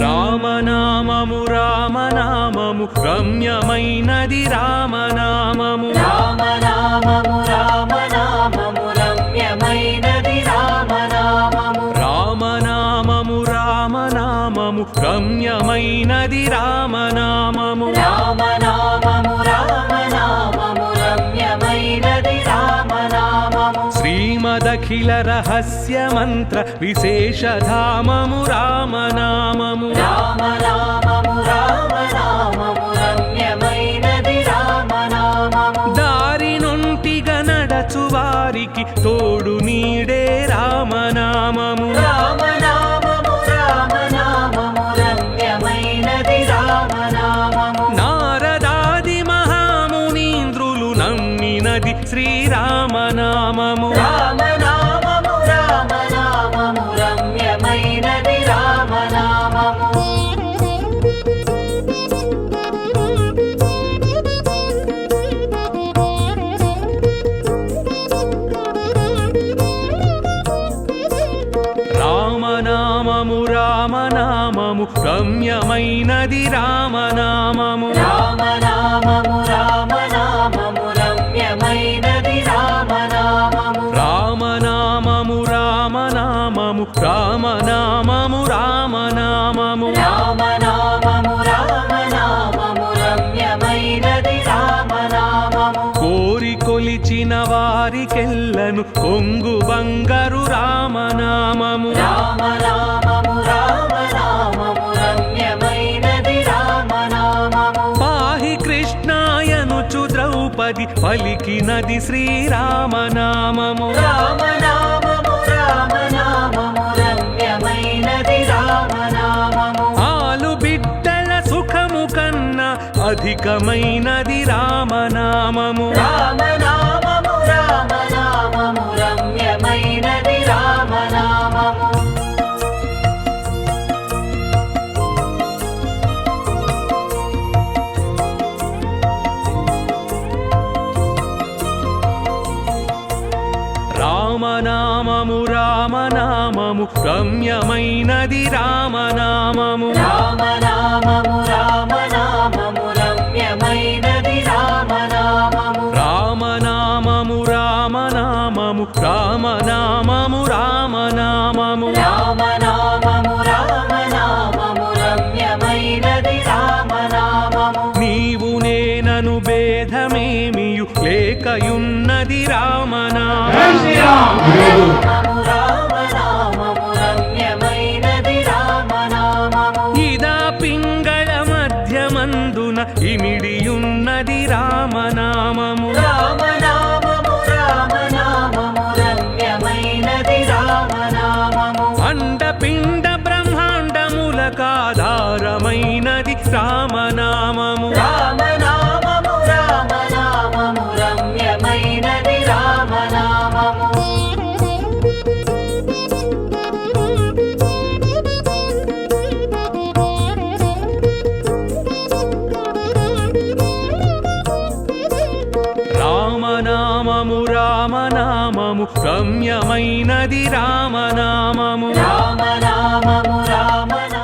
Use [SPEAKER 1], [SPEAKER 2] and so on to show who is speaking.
[SPEAKER 1] రామనామము రామనామము రమ్యమైనది రామనామము
[SPEAKER 2] రామనామము రామనామము రమ్యమైనది రామనామము
[SPEAKER 1] రామనామము రామనామము రమ్యమైనది రామనామము
[SPEAKER 2] రామనామము రామనామము రమ్యమైనది రామనామము
[SPEAKER 1] శ్రీమదఖిల రహస్య మంత్ర విశేషధామము రామనామము
[SPEAKER 2] రామనామము రామనామము రమ్యమైనది రామనామము
[SPEAKER 1] దారి నుంటిగా నడచు వారికి తోడు నీడే రామనామము
[SPEAKER 2] రామనామము రామనామము రమ్యమైనది రామనామము
[SPEAKER 1] నారదాది మహామునీంద్రులు నమ్మినది శ్రీరామనామము
[SPEAKER 2] రామనామము రామనామము రమ్యమైనది రామనామము
[SPEAKER 1] రామనామము రామనామము రమ్యమైనది రామనామము
[SPEAKER 2] రామనామము రామనామము రమ్యమైనది రామనామము
[SPEAKER 1] రామనామము రామనామము రామనామము రామనామము
[SPEAKER 2] రామనామము రామనామము రమ్యమైనది రామనామము
[SPEAKER 1] కోరి కొలిచిన వారికెల్లను కొంగు బంగారు రామనామము
[SPEAKER 2] రామనామము రామనామము రమ్యమైనది రామనామము
[SPEAKER 1] పాహి కృష్ణాయనుచు ద్రౌపది పలికినది శ్రీరామనామము
[SPEAKER 2] రామనామము రామనామము రమ్యమైనది రామనామము
[SPEAKER 1] ఆలు బిడ్డల సుఖము కన్నా అధికమైనది రామనామము
[SPEAKER 2] రామనామము రామనామము రమ్యమైనది రామనామము
[SPEAKER 1] రామనామము రామనామము రమ్యమైనది రామనామము
[SPEAKER 2] రామనామము రామనామము రమ్యమైనది రామనామము
[SPEAKER 1] రామనామము రామనామము రామనామము రామనామము
[SPEAKER 2] రామనామము రామనామము రమ్యమైనది రామనామము
[SPEAKER 1] నీవు నేనను భేదమేమియు లేకయున్నది రామనామము
[SPEAKER 2] రామనామము రామనామము రమ్యమైనది రామనామము
[SPEAKER 1] ఇదా పింగళ మధ్యమందున ఇమిడియున్నది రామనామము
[SPEAKER 2] రామనామము రామనామము రమ్యమైనది రామనామము
[SPEAKER 1] అండపిండ బ్రహ్మాండములకాధారమైనది రామనామము
[SPEAKER 2] రామనామము రామనామము రమ్యమైనది రామనామము
[SPEAKER 1] రామనామము రామనామము రమ్యమైనది రామనామము
[SPEAKER 2] రామనామము రామనామము